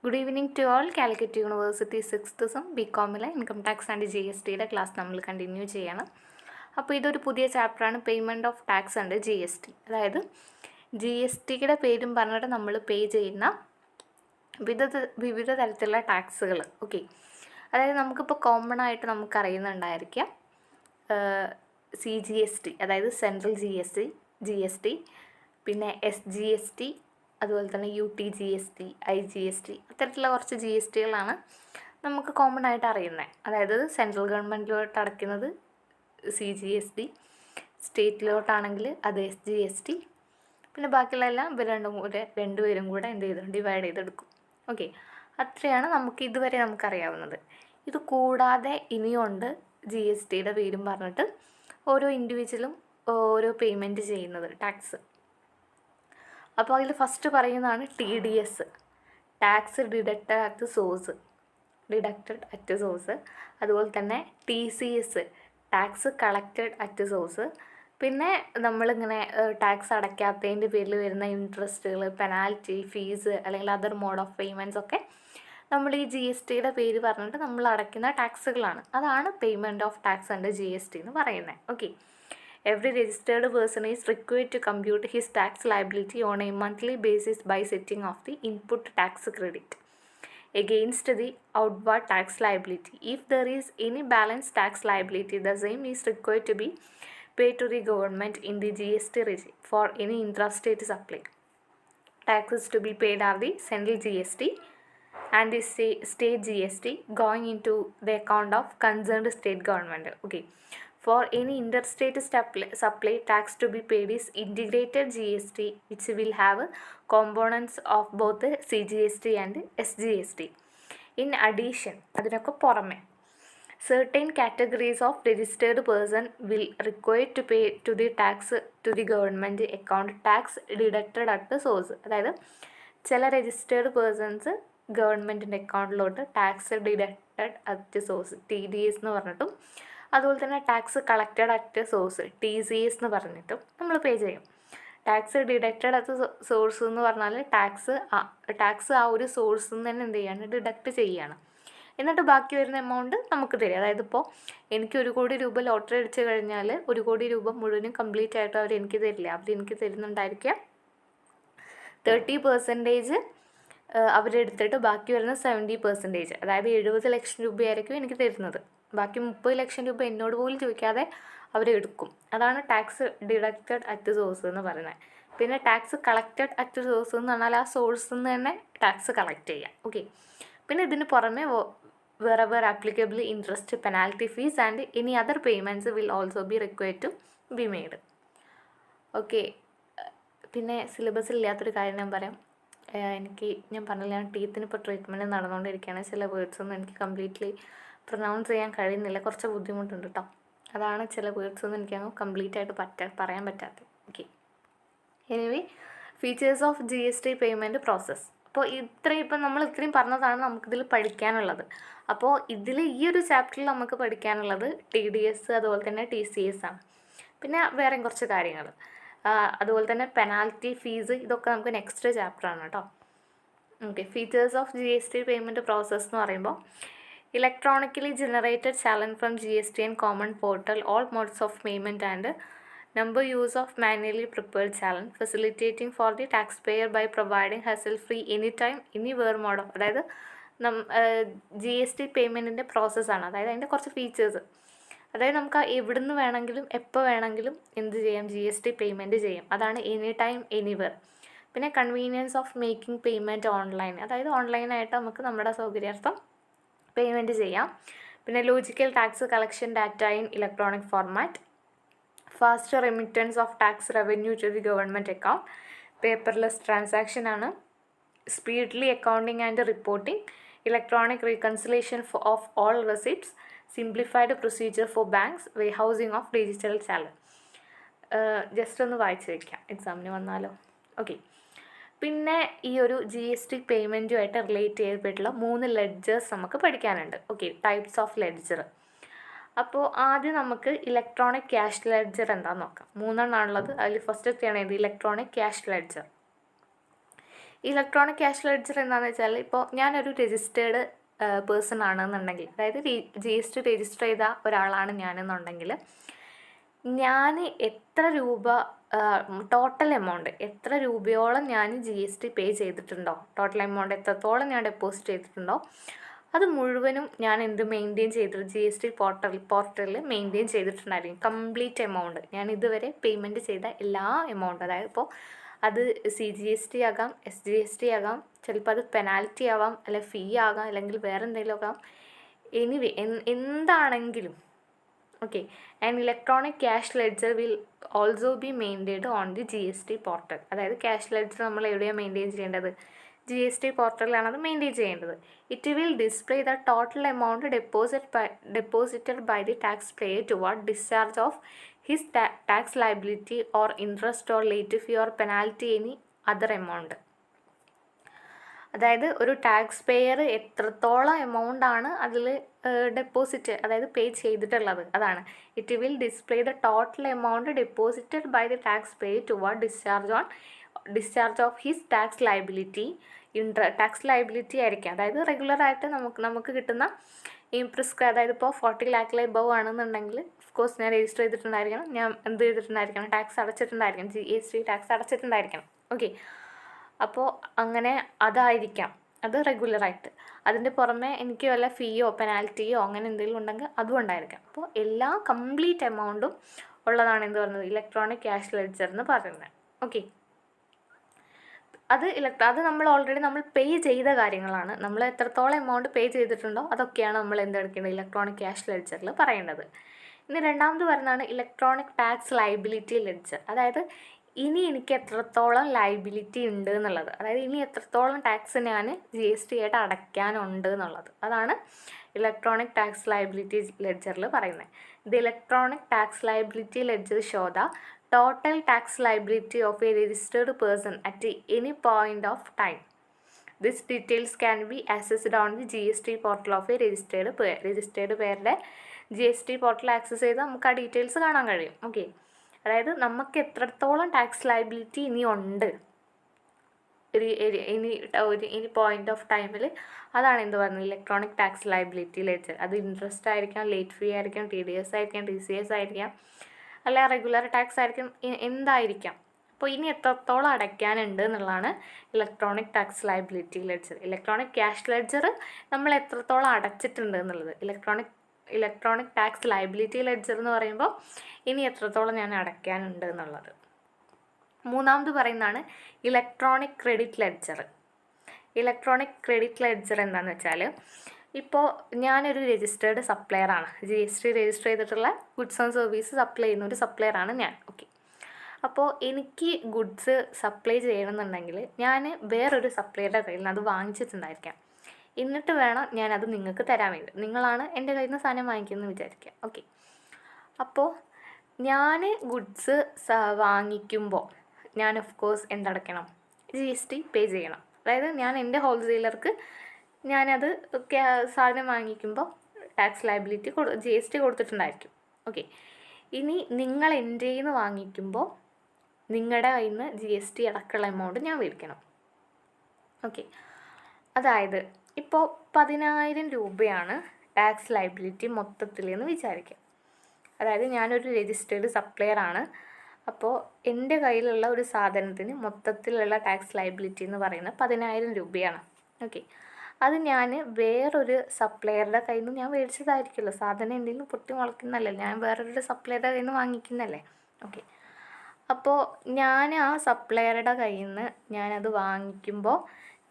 Good evening to all. Calicut university 6th sem ബികോമിലെ income tax and GSTയുടെ class നമ്മൾ continue ചെയ്യണം. അപ്പോൾ ഇതൊരു പുതിയ ചാപ്റ്ററാണ്, payment of tax and GST. അതായത് GSTയുടെ പേരും പറഞ്ഞിട്ട് നമ്മൾ പേ ചെയ്യുന്ന വിവിധ തരത്തിലുള്ള ടാക്സുകൾ. ഓക്കെ, അതായത് നമുക്കിപ്പോൾ കോമൺ ആയിട്ട് നമുക്കറിയുന്നുണ്ടായിരിക്കാം CGST, അതായത് സെൻട്രൽ GST, പിന്നെ SGST, അതുപോലെ തന്നെ UTGST, IGST, അത്തരത്തിലുള്ള കുറച്ച് GSTകളാണ് നമുക്ക് കോമൺ ആയിട്ട് അറിയുന്നത്. അതായത് സെൻട്രൽ ഗവൺമെൻറ്റിലോട്ട് അടയ്ക്കുന്നത് CGST, സ്റ്റേറ്റിലോട്ടാണെങ്കിൽ അത് SGST, പിന്നെ ബാക്കിയുള്ളതെല്ലാം ഇവർ രണ്ടുപേരും കൂടെ എന്ത് ചെയ്തു ഡിവൈഡ് ചെയ്തെടുക്കും. ഓക്കെ, അത്രയാണ് നമുക്ക് ഇതുവരെ നമുക്കറിയാവുന്നത്. ഇത് കൂടാതെ ഇനിയുണ്ട് GSTയുടെ പേരും പറഞ്ഞിട്ട് ഓരോ ഇൻഡിവിജ്വലും ഓരോ പേയ്മെൻറ്റ് ചെയ്യുന്നത് ടാക്സ്. അപ്പോൾ അതിൽ ഫസ്റ്റ് പറയുന്നതാണ് TDS, tax deducted at source. അതുപോലെ തന്നെ TCS, tax collected at source. പിന്നെ നമ്മളിങ്ങനെ ടാക്സ് അടയ്ക്കാത്തതിൻ്റെ പേരിൽ വരുന്ന ഇൻട്രസ്റ്റുകൾ, പെനാൽറ്റി, ഫീസ് അല്ലെങ്കിൽ അതർ മോഡ് ഓഫ് പേയ്മെൻറ്റ്സ് ഒക്കെ നമ്മൾ ഈ GSTയുടെ പേര് പറഞ്ഞിട്ട് നമ്മൾ അടയ്ക്കുന്ന ടാക്സുകളാണ്. അതാണ് payment of tax and GST എന്ന് പറയുന്നത്. Okay, every registered person is required to compute his tax liability on a monthly basis by setting off the input tax credit against the outward tax liability. If there is any balance tax liability, the same is required to be paid to the government in the GST regime for any intrastate supply. Taxes to be paid are the central GST and the state GST going into the account of concerned state government. Okay, for any interstate supply, tax to be paid is integrated GST, which will have components of both CGST and SGST. In addition, അതിനൊക്കെ പുറമെ certain categories of registered person will require to pay to the tax to the government account tax deducted at the source. അതായത് ചില registered persons ഗവൺമെൻറ്റിൻ്റെ അക്കൗണ്ടിലോട്ട് tax deducted at source TDS എന്ന് പറഞ്ഞിട്ടും അതുപോലെ തന്നെ tax collected at source TCS എന്ന് പറഞ്ഞിട്ടും നമ്മൾ പേ ചെയ്യും. ടാക്സ് ഡിഡക്റ്റഡ് അറ്റ് സോഴ്സ് എന്ന് പറഞ്ഞാൽ ടാക്സ് ആ ഒരു സോഴ്സിൽ നിന്ന് തന്നെ എന്ത് ചെയ്യാണ്, ഡിഡക്റ്റ് ചെയ്യുകയാണ്. എന്നിട്ട് ബാക്കി വരുന്ന എമൗണ്ട് നമുക്ക് തരും. അതായത് ഇപ്പോൾ എനിക്ക് 1 കോടി രൂപ ലോട്ടറി അടിച്ചു കഴിഞ്ഞാൽ 1 കോടി രൂപ മുഴുവനും കംപ്ലീറ്റ് ആയിട്ട് അവർ എനിക്ക് തരില്ല. എനിക്ക് തരുന്നുണ്ടായിരിക്കാം 30% അവരെടുത്തിട്ട് ബാക്കി വരുന്ന 70%, അതായത് 70 ലക്ഷം രൂപയായിരിക്കും എനിക്ക് തരുന്നത്. ബാക്കി 30 ലക്ഷം രൂപ എന്നോട് പോലും ചോദിക്കാതെ അവരെടുക്കും. അതാണ് ടാക്സ് ഡിഡക്റ്റഡ് അറ്റ് സോഴ്സ് എന്ന് പറയുന്നത്. പിന്നെ ടാക്സ് കളക്റ്റഡ് അറ്റ് സോഴ്സ് എന്ന് പറഞ്ഞാൽ ആ സോഴ്സിൽ നിന്ന് തന്നെ ടാക്സ് കളക്ട് ചെയ്യാം. ഓക്കെ, പിന്നെ ഇതിന് പുറമെ wherever applicable interest, penalty, fees and any other payments will also be required to be made. Okay, പിന്നെ സിലബസിൽ ഇല്ലാത്തൊരു കാര്യം ഞാൻ പറയാം. ഞാൻ പറഞ്ഞില്ല, ടീത്തിന് ഇപ്പോൾ ട്രീറ്റ്മെൻറ്റ് നടന്നുകൊണ്ടിരിക്കുകയാണ്. ചില വേർഡ്സൊന്നും എനിക്ക് കംപ്ലീറ്റ്ലി പ്രൊനൗൺസ് ചെയ്യാൻ കഴിയുന്നില്ല, കുറച്ച് ബുദ്ധിമുട്ടുണ്ട് കേട്ടോ. അതാണ് ചില വേർഡ്സൊന്നും എനിക്കങ്ങ് കംപ്ലീറ്റ് ആയിട്ട് പറയാൻ പറ്റാത്തത്. Okay, anyway, features of GST payment process. അപ്പോൾ ഇപ്പം നമ്മൾ ഇത്രയും പറഞ്ഞതാണ് നമുക്കിതിൽ പഠിക്കാനുള്ളത്. അപ്പോൾ ഇതിൽ ഈ ഒരു ചാപ്റ്ററിൽ നമുക്ക് പഠിക്കാനുള്ളത് TDS അതുപോലെ തന്നെ TCS ആണ്. പിന്നെ വേറെയും കുറച്ച് കാര്യങ്ങൾ, അതുപോലെ തന്നെ പെനാൽറ്റി, ഫീസ്, ഇതൊക്കെ നമുക്ക് നെക്സ്റ്റ് ചാപ്റ്ററാണ് കേട്ടോ. Okay, features of GST payment process എന്ന് പറയുമ്പോൾ electronically generated challenge from GST and common portal, all modes of payment and number use of manually prepared challenge, facilitating for the taxpayer by providing hassle-free anytime anywhere mode of, അതായത് GST പേയ്മെൻറ്റിൻ്റെ പ്രോസസ്സാണ്. അതായത് അതിൻ്റെ കുറച്ച് features, അതായത് നമുക്ക് എവിടുന്ന് വേണമെങ്കിലും എപ്പോൾ വേണമെങ്കിലും എന്ത് ചെയ്യാം, GST പേയ്മെൻറ്റ് ചെയ്യാം. അതാണ് എനി ടൈം എനിവെയർ. പിന്നെ convenience of making payment online, അതായത് ഓൺലൈനായിട്ട് നമുക്ക് നമ്മുടെ സൗകര്യാർത്ഥം പേയ്മെൻറ്റ് ചെയ്യാം. പിന്നെ logical tax collection data in electronic format, faster remittance of tax revenue to the government account, paperless transaction ആണ്, speedily accounting and reporting, electronic reconciliation of all receipts, simplified procedure for banks, warehousing of digital challenge. Just ഒന്ന് വായിച്ച് വയ്ക്കാം, എക്സാമിന് വന്നാലോ. Okay, പിന്നെ ഈ ഒരു GST പേയ്മെൻറ്റുമായിട്ട് relate ചെയ്തിട്ടുള്ള 3 ലെഡ്ജേഴ്സ് നമുക്ക് പഠിക്കാനുണ്ട്. Okay, types of ledger. അപ്പോൾ ആദ്യം നമുക്ക് ഇലക്ട്രോണിക് ക്യാഷ് ലെഡ്ജർ എന്താണെന്ന് നോക്കാം. 3 എണ്ണമാണുള്ളത്. അതിൽ ഫസ്റ്റത്തെയാണ് ഇത് electronic cash ledger. Electronic cash ledger എന്താണെന്ന് വെച്ചാൽ, ഇപ്പോൾ ഞാനൊരു രജിസ്റ്റേർഡ് പേഴ്സൺ ആണെന്നുണ്ടെങ്കിൽ, അതായത് GST രജിസ്റ്റർ ചെയ്ത ഒരാളാണ് ഞാനെന്നുണ്ടെങ്കിൽ, ഞാൻ എത്ര രൂപ ടോട്ടൽ എമൗണ്ട് എത്ര രൂപയോളം ഞാൻ GST പേ ചെയ്തിട്ടുണ്ടോ, ടോട്ടൽ എമൗണ്ട് എത്രത്തോളം ഞാൻ ഡെപ്പോസിറ്റ് ചെയ്തിട്ടുണ്ടോ, അത് മുഴുവനും ഞാൻ മെയിൻറ്റെയിൻ ചെയ്തിട്ട് GST പോർട്ടലിൽ മെയിൻറ്റെയിൻ ചെയ്തിട്ടുണ്ടായിരിക്കും. കംപ്ലീറ്റ് എമൗണ്ട് ഞാൻ ഇതുവരെ പേയ്മെൻറ്റ് ചെയ്ത എല്ലാ എമൗണ്ട്, അതായത് ഇപ്പോൾ അത് CGST ആകാം, SGST ആകാം, ചിലപ്പോൾ അത് പെനാൽറ്റി ആവാം, അല്ലെ ഫീ ആകാം, അല്ലെങ്കിൽ വേറെ എന്തെങ്കിലും ആകാം, എനിവേ എന്താണെങ്കിലും okay. And electronic cash ledger will also be maintained on the GST portal. അതായത് ക്യാഷ് ലെഡ്ജർ നമ്മൾ എവിടെയാണ് മെയിൻറ്റെയിൻ ചെയ്യേണ്ടത്? GST പോർട്ടലിലാണ് അത് മെയിൻറ്റെയിൻ ചെയ്യേണ്ടത്. It will display the total amount deposited by the tax payer toward discharge of his tax liability or interest or late fee or penalty any other amount. അതായത് ഒരു tax payer എത്രത്തോളം എമൗണ്ടാണ് അതിൽ deposit, അതായത് pay ചെയ്തിട്ടുള്ളത്, അതാണ്. It will display the total amount deposited by the tax payer toward discharge of his tax liability. Tax liability ആയിരിക്കാം, അതായത് റെഗുലറായിട്ട് നമുക്ക് കിട്ടുന്ന അതായത് ഇപ്പോൾ 40 lakh എബവ് ആണെന്നുണ്ടെങ്കിൽ ഓഫ്കോഴ്സ് ഞാൻ രജിസ്റ്റർ ചെയ്തിട്ടുണ്ടായിരിക്കണം, ഞാൻ എന്ത് ചെയ്തിട്ടുണ്ടായിരിക്കണം, ടാക്സ് അടച്ചിട്ടുണ്ടായിരിക്കണം, GST ടാക്സ് അടച്ചിട്ടുണ്ടായിരിക്കണം. ഓക്കെ, അപ്പോൾ അങ്ങനെ അതായിരിക്കാം, അത് റെഗുലറായിട്ട്. അതിൻ്റെ പുറമെ എനിക്ക് വല്ല ഫീയോ പെനാൽറ്റിയോ അങ്ങനെ എന്തെങ്കിലും ഉണ്ടെങ്കിൽ അതും ഉണ്ടായിരിക്കാം. അപ്പോൾ എല്ലാ കംപ്ലീറ്റ് എമൗണ്ടും ഉള്ളതാണ് എന്ത് പറയുന്നത്, ഇലക്ട്രോണിക് ക്യാഷ് ലെഡ്ജർ എന്ന് പറയുന്നത്. ഓക്കെ, അത് നമ്മൾ ഓൾറെഡി പേ ചെയ്ത കാര്യങ്ങളാണ്. നമ്മൾ എത്രത്തോളം എമൗണ്ട് പേ ചെയ്തിട്ടുണ്ടോ അതൊക്കെയാണ് നമ്മൾ എന്തെടുക്കേണ്ടത്, ഇലക്ട്രോണിക് ക്യാഷ് ലെഡ്ജറിൽ പറയേണ്ടത്. ഇനി രണ്ടാമത് പറയുന്നതാണ് ഇലക്ട്രോണിക് ടാക്സ് ലയബിലിറ്റി ലെഡ്ജർ. അതായത് ഇനി എനിക്ക് എത്രത്തോളം ലയബിലിറ്റി ഉണ്ട് എന്നുള്ളത്, അതായത് ഇനി എത്രത്തോളം ടാക്സ് ഞാൻ GST ആയിട്ട് അടയ്ക്കാനുണ്ട് എന്നുള്ളത്, അതാണ് ഇലക്ട്രോണിക് ടാക്സ് ലയബിലിറ്റി ലെഡ്ജറിൽ പറയുന്നത്. The electronic tax liability ledger show the total tax liability of a registered person at any point of time. This details can be accessed on the GST portal of a registered payer. Registered പേരുടെ GST portal access ചെയ്ത് നമുക്ക് ആ details കാണാൻ കഴിയും. Okay, അതായത് നമുക്ക് എത്രത്തോളം tax liability ഇനി ഉണ്ട് ഇനി പോയിന്റ് ഓഫ് ടൈമിൽ, അതാണ് എന്ത് പറയുന്നത്, ഇലക്ട്രോണിക് ടാക്സ് ലയബിലിറ്റി ലെഡ്ജർ. അത് ഇൻട്രസ്റ്റ് ആയിരിക്കാം, ലേറ്റ് ഫീ ആയിരിക്കാം, TDS ആയിരിക്കാം, TCS ആയിരിക്കാം, അല്ല റെഗുലർ ടാക്സ് ആയിരിക്കും, എന്തായിരിക്കാം. അപ്പോൾ ഇനി എത്രത്തോളം അടയ്ക്കാനുണ്ട് എന്നുള്ളതാണ് electronic tax liability ledger. Electronic cash ledger നമ്മൾ എത്രത്തോളം അടച്ചിട്ടുണ്ട് എന്നുള്ളത്. ഇലക്ട്രോണിക് ടാക്സ് ലയബിലിറ്റി ലെഡ്ജർ എന്ന് പറയുമ്പോൾ ഇനി എത്രത്തോളം ഞാൻ അടയ്ക്കാനുണ്ട് എന്നുള്ളത്. മൂന്നാമത് പറയുന്നതാണ് electronic credit ledger. Electronic credit ledger എന്താണെന്ന് വെച്ചാൽ, ഇപ്പോൾ ഞാനൊരു രജിസ്റ്റേർഡ് സപ്ലയറാണ്, GST രജിസ്റ്റർ ചെയ്തിട്ടുള്ള ഗുഡ്സ് ആൻഡ് സർവീസ് സപ്ലൈ ചെയ്യുന്ന ഒരു സപ്ലയറാണ് ഞാൻ. ഓക്കെ, അപ്പോൾ എനിക്ക് ഗുഡ്സ് സപ്ലൈ ചെയ്യണമെന്നുണ്ടെങ്കിൽ ഞാൻ വേറൊരു സപ്ലയറുടെ കയ്യിൽ നിന്ന് അത് വാങ്ങിച്ചിട്ടുണ്ടായിരിക്കാം. എന്നിട്ട് വേണം ഞാനത് നിങ്ങൾക്ക് തരാൻ വേണ്ടി. നിങ്ങളാണ് എൻ്റെ കയ്യിൽ നിന്ന് സാധനം വാങ്ങിക്കുന്നത് വിചാരിക്കുക. ഓക്കെ, അപ്പോൾ ഞാൻ ഗുഡ്സ് വാങ്ങിക്കുമ്പോൾ ഞാൻ ഓഫ് കോഴ്സ് എന്തടയ്ക്കണം, GST പേ ചെയ്യണം. അതായത് ഞാൻ എൻ്റെ ഹോൾസെയിലർക്ക് ഞാനത് സാധനം വാങ്ങിക്കുമ്പോൾ ടാക്സ് ലയബിലിറ്റി GST കൊടുത്തിട്ടുണ്ടായിരിക്കും. ഓക്കെ, ഇനി നിങ്ങൾ എൻ്റെ കയ്യിൽ നിന്ന് വാങ്ങിക്കുമ്പോൾ നിങ്ങളുടെ കയ്യിൽ നിന്ന് GST അടക്കമുള്ള എമൗണ്ട് ഞാൻ മേടിക്കണം. ഓക്കെ, അതായത് ഇപ്പോൾ 10,000 രൂപയാണ് ടാക്സ് ലയബിലിറ്റി മൊത്തത്തിൽ എന്ന് വിചാരിക്കാം. അതായത് ഞാനൊരു രജിസ്റ്റേർഡ് സപ്ലയറാണ്. അപ്പോൾ എൻ്റെ കയ്യിലുള്ള ഒരു സാധനത്തിന് മൊത്തത്തിലുള്ള ടാക്സ് ലയബിലിറ്റി എന്ന് പറയുന്നത് 10,000 രൂപയാണ്. ഓക്കെ, അത് ഞാൻ വേറൊരു സപ്ലയറുടെ കയ്യിൽ നിന്ന് ഞാൻ മേടിച്ചതായിരിക്കുമല്ലോ, സാധനം എന്തെങ്കിലും പൊട്ടി മുളയ്ക്കുന്നല്ലേ, ഞാൻ വേറൊരു സപ്ലയറുടെ കയ്യിൽ നിന്ന് വാങ്ങിക്കുന്നല്ലേ. ഓക്കെ, അപ്പോൾ ഞാൻ ആ സപ്ലയറുടെ കയ്യിൽ നിന്ന് ഞാനത് വാങ്ങിക്കുമ്പോൾ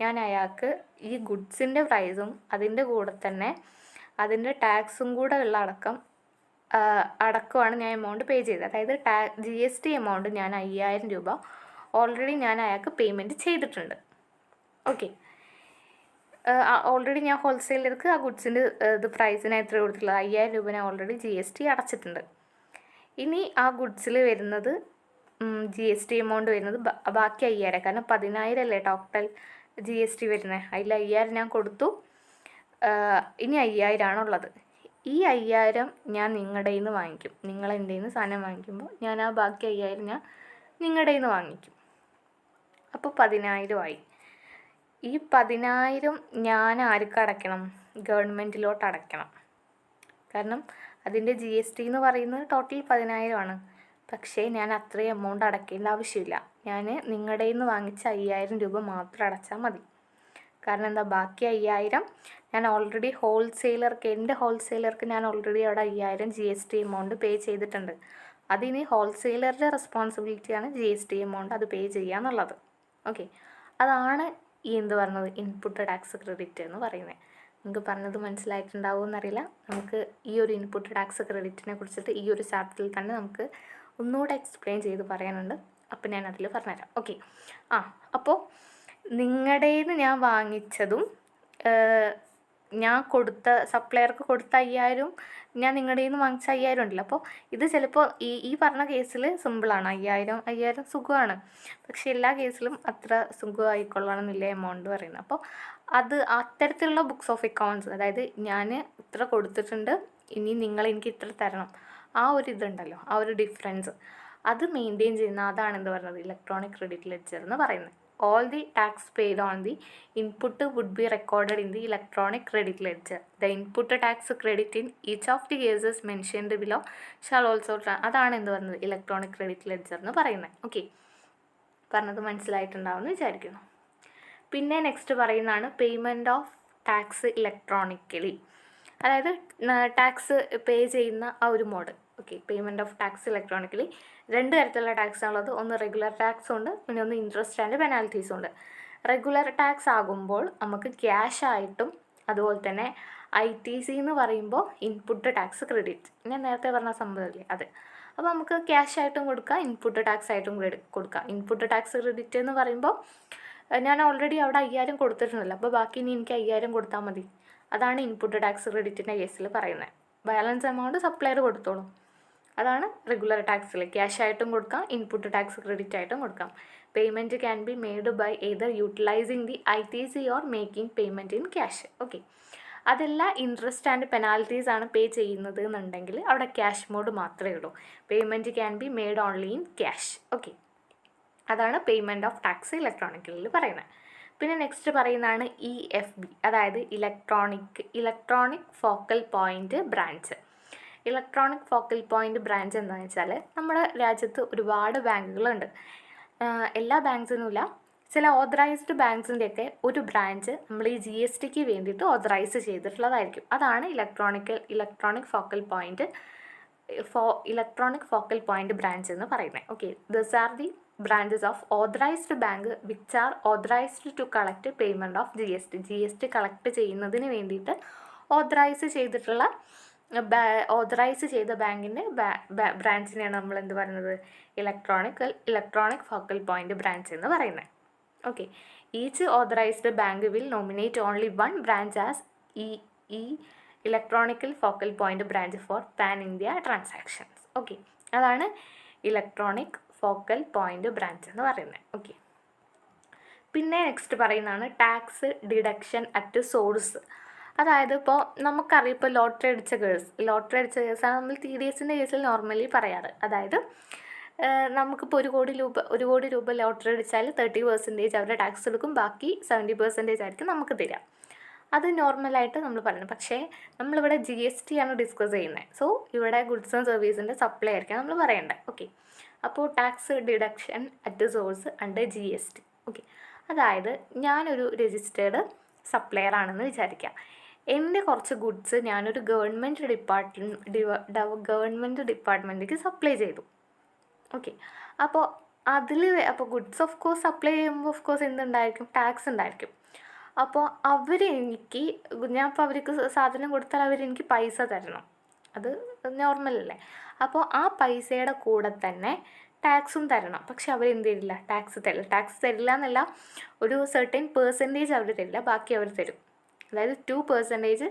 ഞാൻ അയാൾക്ക് ഈ ഗുഡ്സിൻ്റെ പ്രൈസും അതിൻ്റെ കൂടെ തന്നെ അതിൻ്റെ ടാക്സും കൂടെ ഉള്ള അടക്കമാണ് ഞാൻ എമൗണ്ട് പേ ചെയ്തത്. അതായത് GST എമൗണ്ട് ഞാൻ 5,000 രൂപ ഓൾറെഡി ഞാൻ അയാൾക്ക് പേയ്മെൻറ്റ് ചെയ്തിട്ടുണ്ട്. ഓക്കെ, ഓൾറെഡി ഞാൻ ഹോൾസെയിലർക്ക് ആ ഗുഡ്സിൻ്റെ പ്രൈസിന് എത്ര കൊടുത്തിട്ടുള്ളത്, 5,000 രൂപ ഞാൻ ഓൾറെഡി GST അടച്ചിട്ടുണ്ട്. ഇനി ആ ഗുഡ്സിൽ വരുന്നത് GST എമൗണ്ട് വരുന്നത് ബാക്കി 5,000, കാരണം 10,000 അല്ലേ ടോട്ടൽ GST വരുന്നത്, അതിൽ 5,000 ഞാൻ കൊടുത്തു, ഇനി 5,000 ആണുള്ളത്. ഈ 5,000 ഞാൻ നിങ്ങളുടെ കയ്യിൽ നിന്ന് വാങ്ങിക്കും. നിങ്ങൾ എൻ്റെ കയ്യിൽ നിന്ന് സാധനം വാങ്ങിക്കുമ്പോൾ ഞാൻ ആ ബാക്കി 5,000 ഞാൻ നിങ്ങളുടെ കയ്യിൽ നിന്ന് വാങ്ങിക്കും. അപ്പോൾ 10,000 ആയി. ഈ 10,000 ഞാൻ ആർക്ക് അടയ്ക്കണം? ഗവൺമെൻറ്റിലോട്ട് അടയ്ക്കണം. കാരണം അതിൻ്റെ GST എന്ന് പറയുന്നത് ടോട്ടൽ 10,000 ആണ്. പക്ഷേ ഞാൻ അത്രയും എമൗണ്ട് അടയ്ക്കേണ്ട ആവശ്യമില്ല. ഞാൻ നിങ്ങളുടെ നിന്ന് വാങ്ങിച്ച 5,000 രൂപ മാത്രം അടച്ചാൽ മതി. കാരണം എന്താ, ബാക്കി 5,000 ഞാൻ ഓൾറെഡി എൻ്റെ ഹോൾസെയിലർക്ക് ഞാൻ ഓൾറെഡി അവിടെ 5,000 GST എമൗണ്ട് പേ ചെയ്തിട്ടുണ്ട്. അതിനി ഹോൾസെയിലറുടെ റെസ്പോൺസിബിലിറ്റിയാണ് GST എമൗണ്ട് അത് പേ ചെയ്യുക എന്നുള്ളത്. ഓക്കെ, അതാണ് ഈ പറഞ്ഞത് ഇൻപുട്ട് ടാക്സ് ക്രെഡിറ്റ് എന്ന് പറയുന്നത്. നിങ്ങൾക്ക് പറഞ്ഞത് മനസ്സിലായിട്ടുണ്ടാവുമെന്നറിയില്ല. നമുക്ക് ഈ ഒരു ഇൻപുട്ട് ടാക്സ് ക്രെഡിറ്റിനെ കുറിച്ചിട്ട് ഈ ഒരു ചാപ്റ്ററിൽ തന്നെ നമുക്ക് ഒന്നുകൂടെ എക്സ്പ്ലെയിൻ ചെയ്ത് പറയാനുണ്ട്. അപ്പോൾ ഞാൻ അതിൽ പറഞ്ഞുതരാം. ഓക്കെ, അപ്പോൾ നിങ്ങളുടേന്ന് ഞാൻ വാങ്ങിച്ചതും ഞാൻ സപ്ലയർക്ക് കൊടുത്ത 5,000 ഞാൻ നിങ്ങളുടെ നിന്ന് വാങ്ങിച്ച 5,000 ഉണ്ടല്ലോ. അപ്പോൾ ഇത് ചിലപ്പോൾ ഈ പറഞ്ഞ കേസിൽ സിമ്പിളാണ്. 5,000 സുഖമാണ്. പക്ഷേ എല്ലാ കേസിലും അത്ര സുഖമായിക്കൊള്ളണമെന്നില്ല എമൗണ്ട് പറയുന്നത്. അപ്പോൾ അത് അത്തരത്തിലുള്ള ബുക്സ് ഓഫ് അക്കൗണ്ട്സ്, അതായത് ഞാൻ ഇത്ര കൊടുത്തിട്ടുണ്ട്, ഇനി എനിക്ക് ഇത്ര തരണം, ആ ഒരു ഇതുണ്ടല്ലോ, ആ ഒരു ഡിഫറൻസ് അത് മെയിൻറ്റെയിൻ ചെയ്യുന്ന അതാണ് പറയുന്നത് ഇലക്ട്രോണിക് ക്രെഡിറ്റ് ലെഡ്ജർ എന്ന് പറയുന്നത്. All the tax paid on the input would be recorded in the electronic credit ledger. The input tax credit in each of the cases mentioned below shall also അതാണ് പറയുന്നത് electronic credit ledger എന്ന് പറയുന്നത്. Okay, പറഞ്ഞത് മനസ്സിലായിട്ടുണ്ടാവുമെന്ന് വിചാരിക്കുന്നു. പിന്നെ next പറയുന്നതാണ് payment of tax electronically. അതായത് tax pay ചെയ്യുന്ന ആ ഒരു mode. Okay, payment of tax electronically 2 തരത്തിലുള്ള ടാക്സ് ഉള്ളത്. ഒന്ന് റെഗുലർ ടാക്സ് ഉണ്ട്, പിന്നെ ഒന്ന് ഇൻട്രസ്റ്റ് ആൻഡ് പെനാൽറ്റീസ് ഉണ്ട്. റെഗുലർ ടാക്സ് ആകുമ്പോൾ നമുക്ക് ക്യാഷ് ആയിട്ടും അതുപോലെ തന്നെ ITC എന്ന് പറയുമ്പോൾ ഇൻപുട്ട് ടാക്സ് ക്രെഡിറ്റ്, ഞാൻ നേരത്തെ പറഞ്ഞ സംഭവമില്ലേ അത്. അപ്പോൾ നമുക്ക് ക്യാഷ് ആയിട്ടും കൊടുക്കാം, ഇൻപുട്ട് ടാക്സ് ആയിട്ടും കൊടുക്കാം. ഇൻപുട്ട് ടാക്സ് ക്രെഡിറ്റ് എന്ന് പറയുമ്പോൾ ഞാൻ ഓൾറെഡി അവിടെ 5,000 കൊടുത്തിട്ടുണ്ടല്ലോ, അപ്പോൾ ബാക്കി ഇനി എനിക്ക് 5,000 കൊടുത്താൽ മതി. അതാണ് ഇൻപുട്ട് ടാക്സ് ക്രെഡിറ്റിൻ്റെ കേസിൽ പറയുന്നത്. ബാലൻസ് എമൗണ്ട് സപ്ലയർ കൊടുത്തോളും. അതാണ് റെഗുലർ ടാക്സിൽ ക്യാഷ് ആയിട്ടും കൊടുക്കാം, ഇൻപുട്ട് ടാക്സ് ക്രെഡിറ്റ് ആയിട്ടും കൊടുക്കാം. Payment can be made by either utilising the ITC or making payment in cash. Okay, അതല്ല ഇൻട്രസ്റ്റ് ആൻഡ് പെനാൽറ്റീസ് ആണ് പേ ചെയ്യുന്നത് എന്നുണ്ടെങ്കിൽ അവിടെ ക്യാഷ് മോഡ് മാത്രമേ ഉള്ളൂ. Payment can be made only in cash. Okay, അതാണ് പേയ്മെൻറ്റ് ഓഫ് ടാക്സ് ഇലക്ട്രോണിക്കലിൽ പറയുന്നത്. പിന്നെ നെക്സ്റ്റ് പറയുന്നതാണ് EFB, അതായത് electronic focal point branch. Electronic focal point branch എന്താണെന്ന് വെച്ചാൽ നമ്മുടെ രാജ്യത്ത് ഒരുപാട് ബാങ്കുകളുണ്ട്. എല്ലാ ബാങ്ക്സിനുമില്ല, ചില ഓതറൈസ്ഡ് ബാങ്ക്സിൻ്റെയൊക്കെ ഒരു ബ്രാഞ്ച് നമ്മൾ ഈ GSTക്ക് വേണ്ടിയിട്ട് ഓതറൈസ് ചെയ്തിട്ടുള്ളതായിരിക്കും. അതാണ് ഇലക്ട്രോണിക് ഫോക്കൽ പോയിൻറ്റ് ബ്രാഞ്ച് എന്ന് പറയുന്നത്. Okay, this are the branches of authorised bank which are authorised to collect payment of GST collect ചെയ്യുന്നതിന് വേണ്ടിയിട്ട് ഓതറൈസ് ചെയ്ത ബാങ്കിൻ്റെ ബ്രാഞ്ചിനെയാണ് നമ്മൾ എന്ത് പറയുന്നത് ഇലക്ട്രോണിക് ഫോക്കൽ പോയിൻറ്റ് ബ്രാഞ്ച് എന്ന് പറയുന്നത്. Okay, each authorised bank will nominate only 1 branch as ഈ electronical focal point branch for pan India transactions. Okay, അതാണ് ഇലക്ട്രോണിക് ഫോക്കൽ പോയിൻറ്റ് ബ്രാഞ്ച് എന്ന് പറയുന്നത്. ഓക്കെ, പിന്നെ നെക്സ്റ്റ് പറയുന്നതാണ് ടാക്സ് ഡിഡക്ഷൻ അറ്റ് സോഴ്സ്. അതായത് ഇപ്പോൾ നമുക്കറിയാം, ഇപ്പോൾ ലോട്ടറി അടിച്ച കേസാണ് നമ്മൾ TDSൻ്റെ കേസിൽ നോർമലി പറയാറ്. അതായത് നമുക്കിപ്പോൾ 1 കോടി രൂപ ലോട്ടറി അടിച്ചാൽ 30% അവരുടെ ടാക്സ് എടുക്കും, ബാക്കി 70% ആയിരിക്കും നമുക്ക് തരാം. അത് നോർമലായിട്ട് നമ്മൾ പറയുന്നത്. പക്ഷേ നമ്മളിവിടെ GST ആണ് ഡിസ്കസ് ചെയ്യുന്നത്. സോ ഇവിടെ ഗുഡ്സ് ആൻഡ് സർവീസിൻ്റെ സപ്ലൈ ആയിരിക്കും നമ്മൾ പറയേണ്ടത്. ഓക്കെ, അപ്പോൾ tax deduction at source under GST. Okay, അതായത് ഞാനൊരു രജിസ്റ്റേർഡ് സപ്ലയർ ആണെന്ന് വിചാരിക്കാം. എൻ്റെ കുറച്ച് ഗുഡ്സ് ഞാനൊരു ഗവൺമെൻറ് ഡിപ്പാർട്ട്മെൻറ്റിലേക്ക് സപ്ലൈ ചെയ്തു. ഓക്കെ, അപ്പോൾ ഗുഡ്സ് ഓഫ് കോഴ്സ് സപ്ലൈ ചെയ്യുമ്പോൾ ഓഫ് കോഴ്സ് എന്തുണ്ടായിരിക്കും, ടാക്സ് ഉണ്ടായിരിക്കും. അപ്പോൾ അവർക്ക് സാധനം കൊടുത്താൽ അവരെനിക്ക് പൈസ തരണം, അത് നോർമലല്ലേ. അപ്പോൾ ആ പൈസയുടെ കൂടെ തന്നെ ടാക്സും തരണം. പക്ഷെ അവരെന്ത് തരില്ല, ടാക്സ് തരില്ല എന്നല്ല, ഒരു സർട്ടൻ പെർസെൻറ്റേജ് അവർ തരില്ല, ബാക്കി അവർ തരും. അതായത് 2%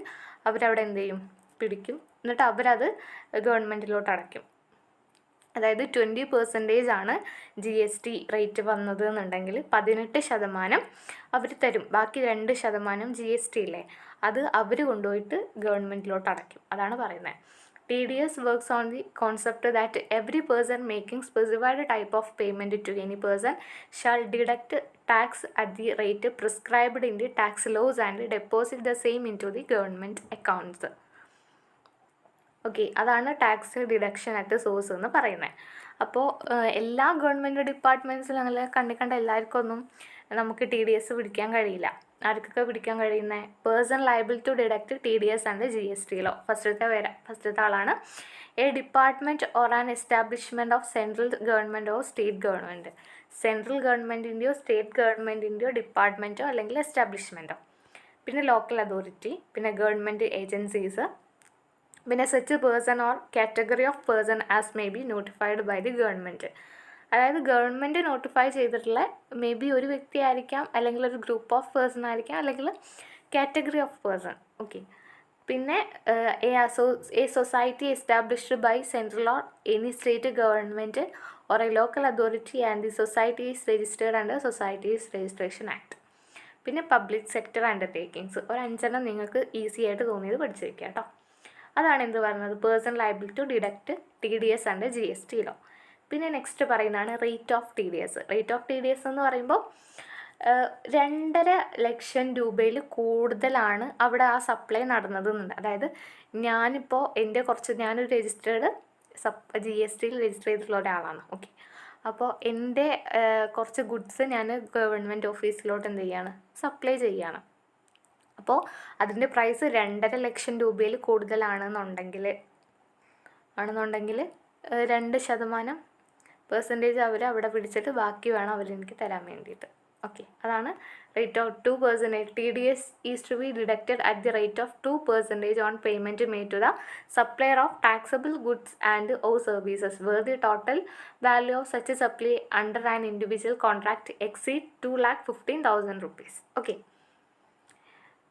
അവരവിടെ എന്ത് ചെയ്യും, പിടിക്കും, എന്നിട്ട് അവരത് ഗവൺമെൻറ്റിലോട്ട് അടയ്ക്കും. അതായത് 20% ആണ് GST റേറ്റ് വന്നത് എന്നുണ്ടെങ്കിൽ 18% അവർ തരും, ബാക്കി 2% GST ഇല്ലേ അത് അവർ കൊണ്ടുപോയിട്ട് ഗവൺമെൻറ്റിലോട്ട് അടയ്ക്കും. അതാണ് പറയുന്നത്. TDS works on the concept that every person making specified type of payment to any person shall deduct tax at the rate prescribed in the tax laws and deposit the same into the government accounts. Okay, അതാണ് tax deduction at source എന്ന് പറയുന്നത്. അപ്പോൾ എല്ലാ government ഡിപ്പാർട്ട്മെൻറ്റ്സിലും അങ്ങനെ കണ്ട എല്ലാവർക്കും ഒന്നും നമുക്ക് TDS പിടിക്കാൻ കഴിയില്ല. ആർക്കൊക്കെ പിടിക്കാൻ കഴിയുന്നത്? Person liable to deduct TDS and GST law. ഫസ്റ്റത്തെ ആളാണ് a department or an establishment of central government or state government. Central ഗവൺമെൻറ്റിൻ്റെയോ സ്റ്റേറ്റ് ഗവൺമെൻറ്റിൻ്റെയോ ഡിപ്പാർട്ട്മെൻറ്റോ അല്ലെങ്കിൽ എസ്റ്റാബ്ലിഷ്മെൻറ്റോ. പിന്നെ ലോക്കൽ അതോറിറ്റി, പിന്നെ ഗവൺമെൻറ് ഏജൻസീസ്, പിന്നെ such person or category of person as may be notified by the government. അതായത് ഗവൺമെൻറ് നോട്ടിഫൈ ചെയ്തിട്ടുള്ള മേ ബി ഒരു വ്യക്തി ആയിരിക്കാം, അല്ലെങ്കിൽ ഒരു ഗ്രൂപ്പ് ഓഫ് പേഴ്സൺ ആയിരിക്കാം, അല്ലെങ്കിൽ കാറ്റഗറി ഓഫ് പേഴ്സൺ. ഓക്കെ, പിന്നെ a society established by central or any state government or a local authority and the society is registered under societies registration act. പിന്നെ public sector undertakings. ഒരു 5 നിങ്ങൾക്ക് easy ആയിട്ട് തോന്നിയത് പഠിച്ചു വയ്ക്കുക കേട്ടോ. അതാണ് എന്ത് പറയുന്നത്? Person liable to deduct TDS and GST law. പിന്നെ നെക്സ്റ്റ് പറയുന്നതാണ് rate of TDS. Rate of TDS എന്ന് പറയുമ്പോൾ 2.5 ലക്ഷം രൂപയിൽ കൂടുതലാണ് അവിടെ ആ സപ്ലൈ നടന്നതെന്നുണ്ട്. അതായത് ഞാനിപ്പോൾ ഞാനൊരു രജിസ്റ്റേർഡ് GSTയിൽ രജിസ്റ്റർ ചെയ്തിട്ടുള്ള ഒരാളാണ്. ഓക്കെ, അപ്പോൾ എൻ്റെ കുറച്ച് ഗുഡ്സ് ഞാൻ ഗവൺമെൻറ് ഓഫീസിലോട്ട് എന്ത് ചെയ്യാണ്? സപ്ലൈ ചെയ്യാണ്. അപ്പോൾ അതിൻ്റെ പ്രൈസ് 2.5 ലക്ഷം രൂപയിൽ കൂടുതലാണെന്നുണ്ടെങ്കിൽ 2% അവർ അവിടെ പിടിച്ചിട്ട് ബാക്കി വേണം അവരെനിക്ക് തരാൻ വേണ്ടിയിട്ട്. ഓക്കെ, അതാണ് rate of 2%. TDS is to be deducted at the rate of 2% on payment made to the supplier of taxable goods and or services where the total value of such supply under an individual contract exceed 2,15,000 rupees. Okay,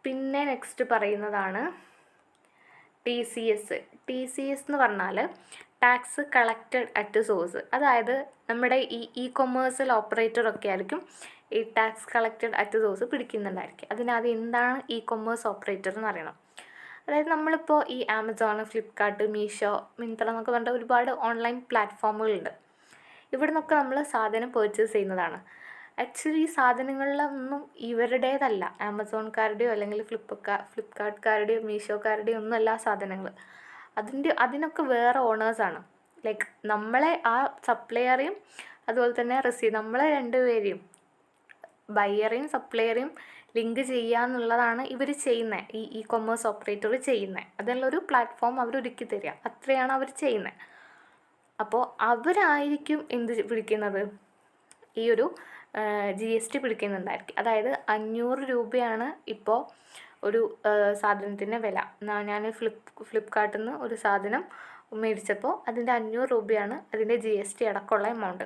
പിന്നെ next പറയുന്നതാണ് TCS. TCS എന്ന് പറഞ്ഞാൽ tax collected at source. അതായത് നമ്മുടെ ഈ commercial ഓപ്പറേറ്ററൊക്കെ ആയിരിക്കും ഈ tax collected at source പിടിക്കുന്നുണ്ടായിരിക്കും. അതിനകത്ത് എന്താണ് കൊമേഴ്സ് ഓപ്പറേറ്റർ എന്ന് അറിയണം. അതായത് നമ്മളിപ്പോൾ ഈ ആമസോൺ, ഫ്ലിപ്കാർട്ട്, മീഷോ, മിന്ത്ര എന്നൊക്കെ പറഞ്ഞിട്ട് ഒരുപാട് ഓൺലൈൻ പ്ലാറ്റ്ഫോമുകളുണ്ട്. ഇവിടെ നിന്നൊക്കെ നമ്മൾ സാധനം പർച്ചേസ് ചെയ്യുന്നതാണ്. ആക്ച്വലി ഈ സാധനങ്ങളിലൊന്നും ഇവരുടേതല്ല. ആമസോൺകാരുടെയോ അല്ലെങ്കിൽ ഫ്ലിപ്കാർട്ട്കാരുടെയോ മീഷോക്കാരുടെയോ ഒന്നുമല്ല സാധനങ്ങൾ. അതിനൊക്കെ വേറെ ഓണേഴ്സാണ്. ലൈക്ക് നമ്മളെ ആ സപ്ലയറേയും അതുപോലെ തന്നെ നമ്മളെ രണ്ടുപേരെയും ബയ്യറേയും സപ്ലയറേയും ലിങ്ക് ചെയ്യുക എന്നുള്ളതാണ് ഇവർ ചെയ്യുന്നത്. ഈ കൊമേഴ്സ് ഓപ്പറേറ്റർ ചെയ്യുന്നത്. അതിനുള്ളൊരു പ്ലാറ്റ്ഫോം അവർ ഒരുക്കി തരിക. അത്രയാണ് അവർ ചെയ്യുന്നത്. അപ്പോൾ അവരായിരിക്കും എന്ത് പിടിക്കുന്നത്? ഈ ഒരു GST പിടിക്കുന്നുണ്ടായിരിക്കും. അതായത് 500 രൂപയാണ് ഇപ്പോൾ ഒരു സാധനത്തിൻ്റെ വില. ഞാൻ ഫ്ലിപ്കാർട്ടിൽ നിന്ന് ഒരു സാധനം മേടിച്ചപ്പോൾ അതിൻ്റെ 500 രൂപയാണ് അതിൻ്റെ GST അടക്കമുള്ള എമൗണ്ട്.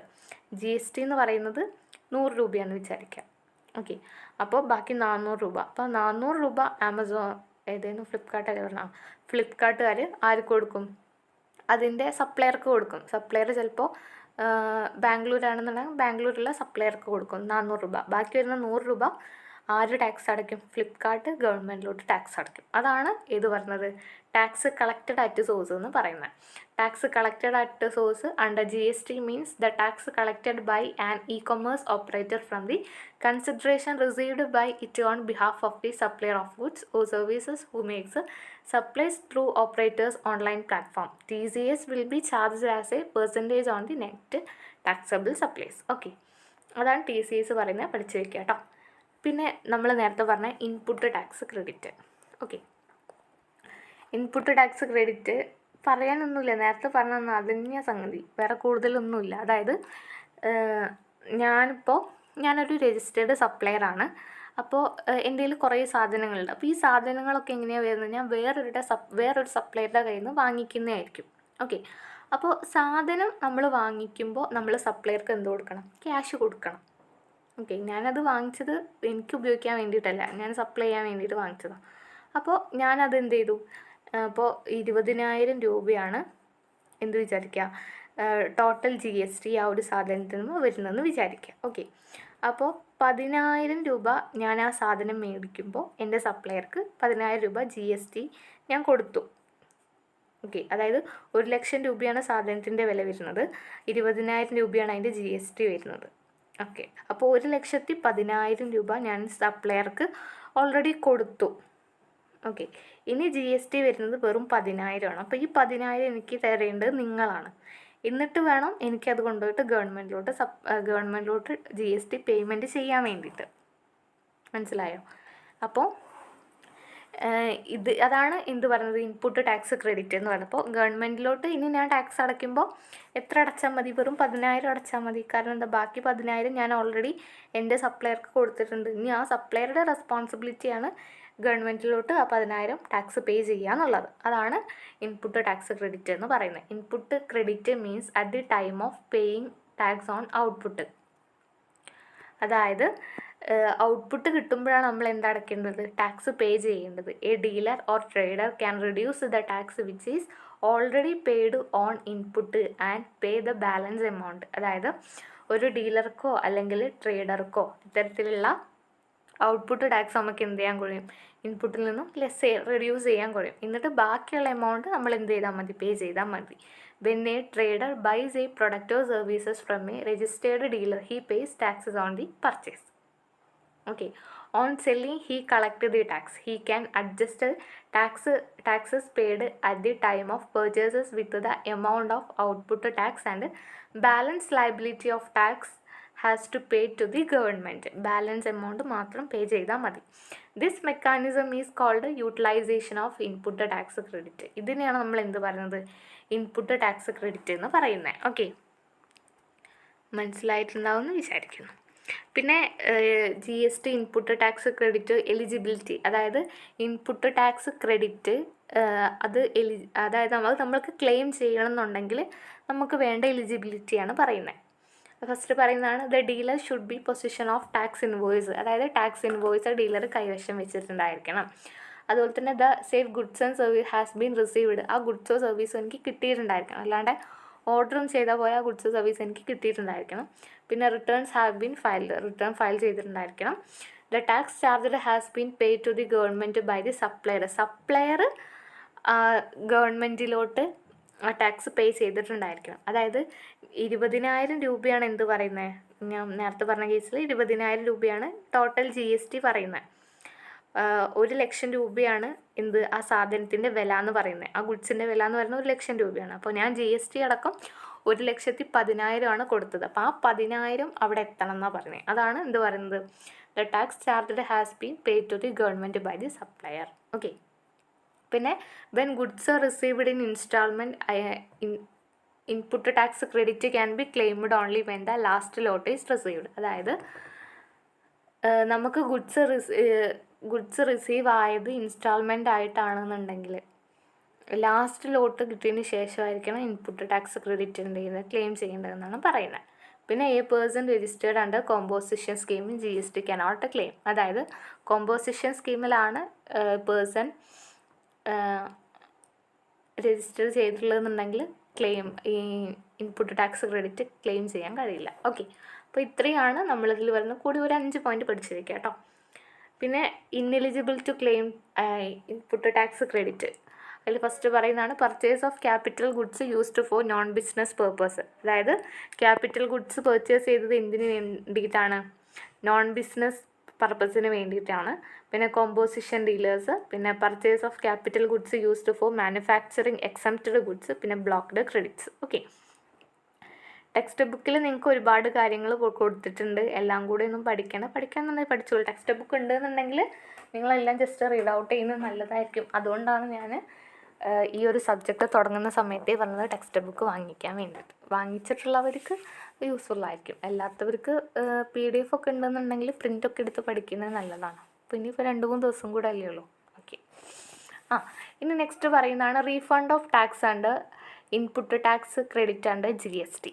GST എന്ന് പറയുന്നത് 100 രൂപയാണെന്ന് വിചാരിക്കുക. ഓക്കെ, അപ്പോൾ ബാക്കി 400 രൂപ. അപ്പോൾ 400 രൂപ ആമസോൺ ഫ്ലിപ്കാർട്ടല്ലേ പറഞ്ഞാൽ ഫ്ലിപ്കാർട്ടുകാർ ആർക്ക് കൊടുക്കും? അതിൻ്റെ സപ്ലയർക്ക് കൊടുക്കും. സപ്ലയർ ചിലപ്പോൾ ബാംഗ്ലൂരാണെന്നുണ്ടെങ്കിൽ ബാംഗ്ലൂരിലുള്ള സപ്ലയർക്ക് കൊടുക്കും 400 രൂപ. ബാക്കി വരുന്ന 100 രൂപ ആര് ടാക്സ് അടയ്ക്കും? ഫ്ലിപ്കാർട്ട് ഗവൺമെൻറ്റിലോട്ട് ടാക്സ് അടയ്ക്കും. അതാണ് ഇത് പറഞ്ഞത് ടാക്സ് കളക്റ്റഡ് അറ്റ് സോഴ്സ് എന്ന് പറയുന്നത്. Tax collected at source under GST means the tax collected by an commerce operator from the consideration received by it on behalf of the supplier of goods or services who makes supplies through operators online platform. TCS will be charged as a percentage on the net taxable supplies. Okay, അതാണ് TCS പറയുന്നത്. പഠിച്ചു വയ്ക്കുക കേട്ടോ. പിന്നെ നമ്മൾ നേരത്തെ പറഞ്ഞ input tax credit. Okay, input tax credit പറയാനൊന്നുമില്ല. നേരത്തെ പറഞ്ഞ അതിൻ്റെ സംഗതി, വേറെ കൂടുതലൊന്നുമില്ല. അതായത് ഞാനൊരു രജിസ്റ്റേർഡ് സപ്ലയറാണ്. അപ്പോൾ എൻ്റെ കയ്യിൽ കുറേ സാധനങ്ങളുണ്ട്. അപ്പോൾ ഈ സാധനങ്ങളൊക്കെ എങ്ങനെയാണ് വരുന്നത്? ഞാൻ വേറൊരു സപ്ലയറുടെ കയ്യിൽ നിന്ന് വാങ്ങിക്കുന്നതായിരിക്കും. ഓക്കെ, അപ്പോൾ സാധനം നമ്മൾ വാങ്ങിക്കുമ്പോൾ നമ്മൾ സപ്ലയർക്ക് എന്ത് കൊടുക്കണം? ക്യാഷ് കൊടുക്കണം. ഓക്കെ, ഞാനത് വാങ്ങിച്ചത് എനിക്ക് ഉപയോഗിക്കാൻ വേണ്ടിയിട്ടല്ല, ഞാൻ സപ്ലൈ ചെയ്യാൻ വേണ്ടിയിട്ട് വാങ്ങിച്ചതാണ്. അപ്പോൾ ഞാനത് എന്ത് ചെയ്തു? അപ്പോൾ 20,000 രൂപയാണ് എന്ത് വിചാരിക്കുക ടോട്ടൽ GST ആ ഒരു സാധനത്തിൽ നിന്ന് വരുന്നതെന്ന് വിചാരിക്കുക. ഓക്കെ, അപ്പോൾ 10,000 രൂപ ഞാൻ ആ സാധനം മേടിക്കുമ്പോൾ എൻ്റെ സപ്ലയർക്ക് 10,000 രൂപ GST ഞാൻ കൊടുത്തു. ഓക്കെ, അതായത് 1 ലക്ഷം രൂപയാണ് സാധനത്തിൻ്റെ വില വരുന്നത്, 20,000 രൂപയാണ് അതിൻ്റെ GST വരുന്നത്. ഓക്കെ, അപ്പോൾ 1,10,000 രൂപ ഞാൻ സപ്ലയർക്ക് ഓൾറെഡി കൊടുത്തു. ഓക്കെ, ഇനി GST വരുന്നത് വെറും 10,000 ആണ്. അപ്പോൾ ഈ 10,000 എനിക്ക് തരേണ്ടത് നിങ്ങളാണ്. എന്നിട്ട് വേണം എനിക്കത് കൊണ്ടുപോയിട്ട് ഗവൺമെൻറ്റിലോട്ട് GST പേയ്മെൻറ്റ് ചെയ്യാൻ വേണ്ടിയിട്ട്. മനസ്സിലായോ? അപ്പോൾ അതാണ് എന്ത് പറയുന്നത്, ഇൻപുട്ട് ടാക്സ് ക്രെഡിറ്റ് എന്ന് പറഞ്ഞപ്പോൾ ഗവൺമെൻറ്റിലോട്ട് ഇനി ഞാൻ ടാക്സ് അടയ്ക്കുമ്പോൾ എത്ര അടച്ചാൽ മതി? വെറും 10,000 അടച്ചാൽ മതി. കാരണം എന്താ, ബാക്കി 10,000 ഞാൻ ഓൾറെഡി എൻ്റെ സപ്ലയർക്ക് കൊടുത്തിട്ടുണ്ട്. ഇനി ആ സപ്ലയറുടെ റെസ്പോൺസിബിലിറ്റിയാണ് ഗവൺമെൻറ്റിലോട്ട് ആ 10,000 ടാക്സ് പേ ചെയ്യുക എന്നുള്ളത്. അതാണ് ഇൻപുട്ട് ടാക്സ് ക്രെഡിറ്റ് എന്ന് പറയുന്നത്. Input credit means at the time of paying tax on output. അതായത് ഔട്ട്പുട്ട് കിട്ടുമ്പോഴാണ് നമ്മൾ എന്തടയ്ക്കേണ്ടത്? ടാക്സ് പേ ചെയ്യേണ്ടത്. A dealer or trader can reduce the tax which is already paid on input and pay the balance amount. അതായത് ഒരു ഡീലർക്കോ അല്ലെങ്കിൽ ട്രേഡർക്കോ ഇത്തരത്തിലുള്ള output tax നമുക്ക് എന്ത് ചെയ്യാൻ കഴിയും? ഇൻപുട്ടിൽ നിന്നും റിഡ്യൂസ് ചെയ്യാൻ കഴിയും. എന്നിട്ട് ബാക്കിയുള്ള എമൗണ്ട് നമ്മൾ എന്ത് ചെയ്താൽ മതി? പേ ചെയ്താൽ മതി. When a trader buys a product or services from a registered dealer, he pays taxes on the purchase. Okay. On selling, he collects the tax. He can adjust taxes paid at the time of purchases with the amount of output tax, and balance liability of tax has to pay to the government. Balance amount മാത്രം pay ചെയ്താൽ മതി. This mechanism is called utilisation of input tax credit. ഇതിനെയാണ് നമ്മൾ എന്ത് പറയുന്നത്? Input tax credit എന്ന് പറയുന്നത്. Okay, മനസ്സിലായിട്ടുണ്ടാവുമെന്ന് വിചാരിക്കുന്നു. പിന്നെ GST input tax credit eligibility, അതായത് ഇൻപുട്ട് ടാക്സ് ക്രെഡിറ്റ് അതായത് നമ്മൾക്ക് ക്ലെയിം ചെയ്യണമെന്നുണ്ടെങ്കിൽ നമുക്ക് വേണ്ട എലിജിബിലിറ്റിയാണ് പറയുന്നത്. ഫസ്റ്റ് പറയുന്നതാണ് the dealer should be position of tax invoice. അതായത് ടാക്സ് ഇൻവോയ്സ് ഡീലർ കൈവശം വെച്ചിട്ടുണ്ടായിരിക്കണം. അതുപോലെ തന്നെ the safe goods and service has been received. ആ ഗുഡ്സോ സർവീസോ എനിക്ക് കിട്ടിയിട്ടുണ്ടായിരിക്കണം. അല്ലാണ്ട് ഓർഡറും ചെയ്താൽ പോയ ആ ഗുഡ്സോ സർവീസ് എനിക്ക് കിട്ടിയിട്ടുണ്ടായിരിക്കണം. പിന്നെ returns have been filed. Return file ചെയ്തിട്ടുണ്ടായിരിക്കണം. The tax charged has been pay to the government by the supplier. Supplier ഗവൺമെൻറ്റിലോട്ട് ആ ടാക്സ് പേ ചെയ്തിട്ടുണ്ടായിരിക്കണം. അതായത് 20,000 രൂപയാണ് എന്ത് പറയുന്നത്, ഞാൻ നേരത്തെ പറഞ്ഞ കേസിൽ 20,000 രൂപയാണ് ടോട്ടൽ GST പറയുന്നത്. 1,00,000 രൂപയാണ് എന്ത് ആ സാധനത്തിൻ്റെ വില എന്ന് പറയുന്നത്. ആ ഗുഡ്സിൻ്റെ വില എന്ന് പറയുന്നത് 1,00,000 രൂപയാണ്. അപ്പോൾ ഞാൻ GST അടക്കം 1,10,000 ആണ് കൊടുത്തത്. അപ്പോൾ ആ 10,000 അവിടെ എത്തണം എന്നാണ് പറയുന്നത്. അതാണ് എന്ത് പറയുന്നത്, the tax charged has been pay to the government by the supplier. Okay. പിന്നെ when goods are received in instalment input tax credit can be claimed only when the last lot is received. അതായത് നമുക്ക് goods receive ആയത് instalment ആയിട്ടാണെന്നുണ്ടെങ്കിൽ last lot കിട്ടിയതിന് ശേഷമായിരിക്കണം input tax credit claim ചെയ്യേണ്ടതെന്നാണ് പറയുന്നത്. പിന്നെ a person registered under composition സ്കീമിൽ GST കനോട്ട് ക്ലെയിം. അതായത് കോമ്പോസിഷൻ സ്കീമിലാണ് പേഴ്സൺ രജിസ്റ്റർ ചെയ്തിട്ടുള്ളതെന്നുണ്ടെങ്കിൽ ഈ ഇൻപുട്ട് ടാക്സ് ക്രെഡിറ്റ് ക്ലെയിം ചെയ്യാൻ കഴിയില്ല. ഓക്കെ, അപ്പോൾ ഇത്രയാണ് നമ്മളിതിൽ വരുന്ന കൂടി ഒരു 5 പോയിന്റ് പഠിച്ചിരിക്കുക കേട്ടോ. പിന്നെ ineligible to claim input tax credit. അതിൽ ഫസ്റ്റ് പറയുന്നതാണ് purchase of capital goods used for non business purpose. അതായത് ക്യാപിറ്റൽ ഗുഡ്സ് പർച്ചേസ് ചെയ്തത് എന്തിനു വേണ്ടിയിട്ടാണ്? നോൺ ബിസിനസ് പർപ്പസിന് വേണ്ടിയിട്ടാണ്. പിന്നെ കോമ്പോസിഷൻ ഡീലേഴ്സ്, പിന്നെ purchase of capital goods used for manufacturing exempted goods, പിന്നെ ബ്ലോക്ക്ഡ് ക്രെഡിറ്റ്സ്. ഓക്കെ, ടെക്സ്റ്റ് ബുക്കിൽ നിങ്ങൾക്ക് ഒരുപാട് കാര്യങ്ങൾ കൊടുത്തിട്ടുണ്ട്. എല്ലാം കൂടി ഒന്നും പഠിക്കാമെന്നുണ്ടെങ്കിൽ പഠിച്ചോളൂ. ടെക്സ്റ്റ് ബുക്ക് ഉണ്ടെന്നുണ്ടെങ്കിൽ നിങ്ങളെല്ലാം ജസ്റ്റ് റീഡ് ഔട്ട് ചെയ്യുന്നത് നല്ലതായിരിക്കും. അതുകൊണ്ടാണ് ഞാൻ ഈ ഒരു സബ്ജക്റ്റ് തുടങ്ങുന്ന സമയത്തേ പറഞ്ഞത് ടെക്സ്റ്റ് ബുക്ക് വാങ്ങിക്കാൻ വേണ്ടിയിട്ട്. വാങ്ങിച്ചിട്ടുള്ളവർക്ക് യൂസ്ഫുള്ളായിരിക്കും. അല്ലാത്തവർക്ക് PDF ഒക്കെ ഉണ്ടെന്നുണ്ടെങ്കിൽ പ്രിൻ്റൊക്കെ എടുത്ത് പഠിക്കുന്നത് നല്ലതാണ്. അപ്പോൾ ഇനിയിപ്പോൾ 2-3 ദിവസം കൂടെ അല്ലേ ഉള്ളൂ. ഓക്കെ, ഇനി നെക്സ്റ്റ് പറയുന്നതാണ് refund of tax and input tax credit and GST.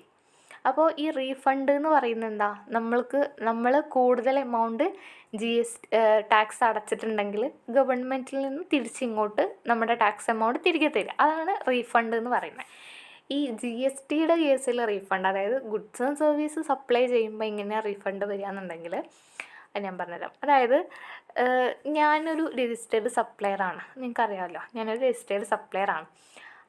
അപ്പോൾ ഈ റീഫണ്ട് എന്ന് പറയുന്നത് എന്താ? നമ്മൾ കൂടുതൽ എമൗണ്ട് ടാക്സ് അടച്ചിട്ടുണ്ടെങ്കിൽ ഗവൺമെൻറ്റിൽ നിന്ന് തിരിച്ചിങ്ങോട്ട് നമ്മുടെ ടാക്സ് എമൗണ്ട് തിരികെ തരിക. അതാണ് റീഫണ്ട് എന്ന് പറയുന്നത്. ഈ GSTയുടെ കേസിൽ റീഫണ്ട്, അതായത് ഗുഡ്സ് ആൻഡ് സർവീസ് സപ്ലൈ ചെയ്യുമ്പോൾ ഇങ്ങനെ റീഫണ്ട് വരിക എന്നുണ്ടെങ്കിൽ ഞാൻ പറഞ്ഞുതരാം. അതായത് ഞാനൊരു രജിസ്റ്റേർഡ് സപ്ലയറാണ്, നിങ്ങൾക്കറിയാമല്ലോ, ഞാനൊരു രജിസ്റ്റേർഡ് സപ്ലയറാണ്.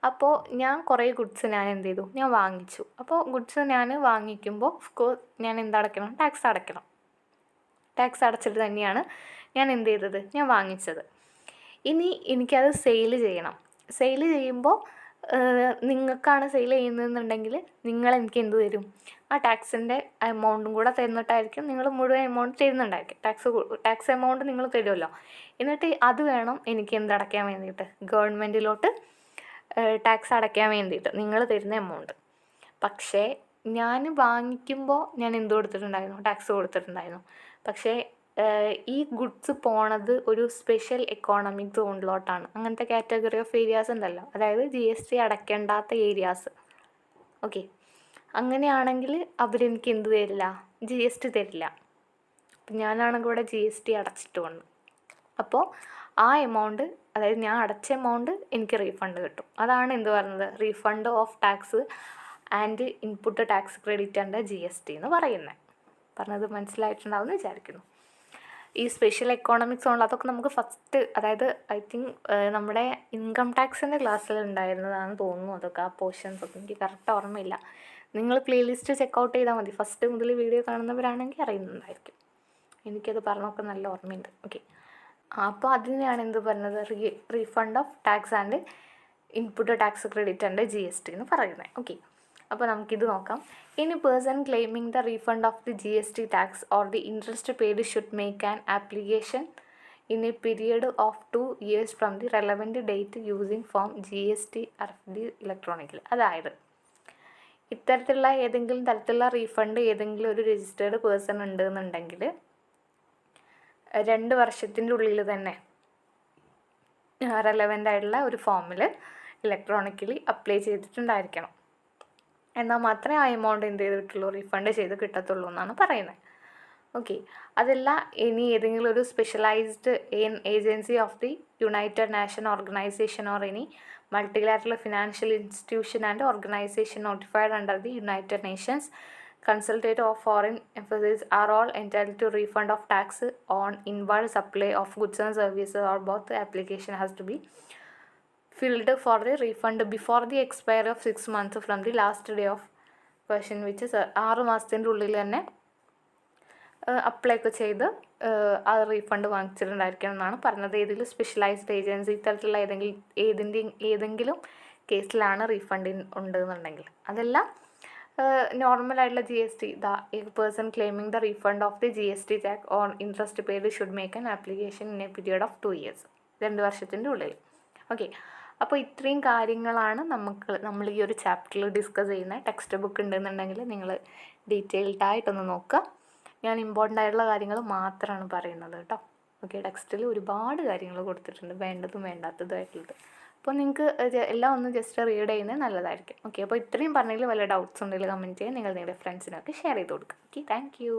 അപ്പോൾ ഞാൻ കുറേ ഗുഡ്സ് ഞാൻ എന്ത് ചെയ്തു, ഞാൻ വാങ്ങിച്ചു. അപ്പോൾ ഗുഡ്സ് ഞാൻ വാങ്ങിക്കുമ്പോൾ ഓഫ്കോഴ്സ് ഞാൻ എന്തടയ്ക്കണം, ടാക്സ് അടയ്ക്കണം. ടാക്സ് അടച്ചിട്ട് തന്നെയാണ് ഞാൻ എന്ത് ചെയ്തത്, ഞാൻ വാങ്ങിച്ചത്. ഇനി എനിക്കത് സെയിൽ ചെയ്യണം. സെയിൽ ചെയ്യുമ്പോൾ നിങ്ങൾക്കാണ് സെയിൽ ചെയ്യുന്നതെന്നുണ്ടെങ്കിൽ എനിക്ക് എന്ത് തരും, ആ ടാക്സിൻ്റെ എമൗണ്ടും കൂടെ തരുന്നിട്ടായിരിക്കും നിങ്ങൾ മുഴുവൻ എമൗണ്ട് തരുന്നുണ്ടായിരിക്കും. ടാക്സ് എമൗണ്ട് നിങ്ങൾ തരുമല്ലോ. എന്നിട്ട് അത് വേണം എനിക്ക് എന്തടയ്ക്കാൻ വേണ്ടിയിട്ട്, ഗവൺമെൻറ്റിലോട്ട് ടാക്സ് അടയ്ക്കാൻ വേണ്ടിയിട്ട് നിങ്ങൾ തരുന്ന എമൗണ്ട്. പക്ഷേ ഞാൻ വാങ്ങിക്കുമ്പോൾ ഞാൻ എന്ത് കൊടുത്തിട്ടുണ്ടായിരുന്നു, ടാക്സ് കൊടുത്തിട്ടുണ്ടായിരുന്നു. പക്ഷേ ഈ ഗുഡ്സ് പോണത് ഒരു സ്പെഷ്യൽ എക്കോണമിക് സോണിലോട്ടാണ്. അങ്ങനത്തെ കാറ്റഗറി ഓഫ് ഏരിയാസ് ഉണ്ടല്ലോ, അതായത് GST അടയ്ക്കേണ്ടാത്ത ഏരിയാസ്. ഓക്കെ, അങ്ങനെയാണെങ്കിൽ അവരെനിക്ക് എന്ത് തരില്ല, GST തരില്ല. അപ്പം ഞാനാണെങ്കിൽ ഇവിടെ GST അടച്ചിട്ടുണ്ട്. അപ്പോൾ ആ എമൗണ്ട്, അതായത് ഞാൻ അടച്ച എമൗണ്ട് എനിക്ക് റീഫണ്ട് കിട്ടും. അതാണ് എന്ത് പറയുന്നത്, refund of tax and input tax credit and GST എന്ന് പറയുന്നത്. പറഞ്ഞത് മനസ്സിലായിട്ടുണ്ടാവും എന്ന് വിചാരിക്കുന്നു. ഈ സ്പെഷ്യൽ എക്കോണമിക് സോണിൽ അതൊക്കെ നമുക്ക് ഫസ്റ്റ്, അതായത് ഐ തിങ്ക് നമ്മുടെ ഇൻകം ടാക്സിൻ്റെ ക്ലാസ്സിൽ ഉണ്ടായിരുന്നതാണെന്ന് തോന്നുന്നു. അതൊക്കെ ആ പോർഷൻസ് ഒക്കെ എനിക്ക് കറക്റ്റ് ഓർമ്മയില്ല. നിങ്ങൾ പ്ലേലിസ്റ്റ് ചെക്കൗട്ട് ചെയ്താൽ മതി. ഫസ്റ്റ് മുതൽ വീഡിയോ കാണുന്നവരാണെങ്കിൽ അറിയുന്നുണ്ടായിരിക്കും. എനിക്കത് പറഞ്ഞൊക്കെ നല്ല ഓർമ്മയുണ്ട്. ഓക്കെ, അപ്പോൾ അതിനെയാണ് എന്ത് പറഞ്ഞത്, refund of tax and input tax credit and GST എന്ന് പറയുന്നത്. ഓക്കെ, അപ്പോൾ നമുക്കിത് നോക്കാം. Any person claiming the refund of the GST tax or the interest paid should make an application in a period of 2 years from the relevant date using form GST RFD electronically. അതായത് ഇത്തരത്തിലുള്ള ഏതെങ്കിലും തരത്തിലുള്ള refund ഏതെങ്കിലും ഒരു registered person ഉണ്ടെന്നുണ്ടെങ്കിൽ 2 വർഷത്തിൻ്റെ ഉള്ളിൽ തന്നെ റെലവൻ്റ് ആയിട്ടുള്ള ഒരു ഫോമിൽ ഇലക്ട്രോണിക്കലി അപ്ലൈ ചെയ്തിട്ടുണ്ടായിരിക്കണം. എന്നാൽ മാത്രമേ ആ എമൗണ്ട് എന്ത് ചെയ്തിട്ടുള്ളൂ, റീഫണ്ട് ചെയ്ത് കിട്ടത്തുള്ളൂ എന്നാണ് പറയുന്നത്. ഓക്കെ, അതല്ല ഇനി ഏതെങ്കിലും ഒരു specialised agency of the United nation organisation or any multilateral financial institution and organisation notified under the United Nations consultate of foreign emphasis are all entitled to refund of tax on inward supply of goods and services, or both. The application has to be filled for the refund before the expiry of 6 months from the last day of version, which is 6 മാസത്തിൻ്റെ ഉള്ളിൽ തന്നെ apply ഒക്കെ ചെയ്ത് ആ refund വാങ്ങിച്ചിട്ടുണ്ടായിരിക്കണം എന്നാണ് പറഞ്ഞത്. ഏതെങ്കിലും specialised agency ഇത്തരത്തിലുള്ള ഏതെങ്കിലും കേസിലാണ് റീഫണ്ട് ഉണ്ടെന്നുണ്ടെങ്കിൽ. അതെല്ലാം നോർമലായിട്ടുള്ള GST, a person claiming the refund of the GST tax on interest paid should make an application in a period of 2 years, 2 വർഷത്തിൻ്റെ ഉള്ളിൽ. ഓക്കെ, അപ്പോൾ ഇത്രയും കാര്യങ്ങളാണ് നമ്മൾ ഈ ഒരു ചാപ്റ്ററിൽ ഡിസ്കസ് ചെയ്യുന്ന. ടെക്സ്റ്റ് ബുക്ക് ഉണ്ടെന്നുണ്ടെങ്കിൽ നിങ്ങൾ ഡീറ്റെയിൽഡായിട്ടൊന്ന് നോക്കുക. ഞാൻ ഇമ്പോർട്ടൻ്റ് ആയിട്ടുള്ള കാര്യങ്ങൾ മാത്രമാണ് പറയുന്നത് കേട്ടോ. ഓക്കെ, ടെക്സ്റ്റിൽ ഒരുപാട് കാര്യങ്ങൾ കൊടുത്തിട്ടുണ്ട്, വേണ്ടതും വേണ്ടാത്തതുമായിട്ടുള്ളത്. അപ്പോൾ നിങ്ങൾക്ക് എല്ലാം ഒന്ന് ജസ്റ്റ് റീഡ് ചെയ്യുന്നത് നല്ലതായിരിക്കും. ഓക്കെ, അപ്പോൾ ഇത്രയും പറഞ്ഞതിൽ വല്ല ഡൗട്ട്സ് ഉണ്ടെങ്കിൽ കമൻറ്റ് ചെയ്യാൻ, നിങ്ങൾ നിങ്ങളുടെ ഫ്രണ്ട്സിനൊക്കെ ഷെയർ ചെയ്ത് കൊടുക്കുക. Okay, thank you.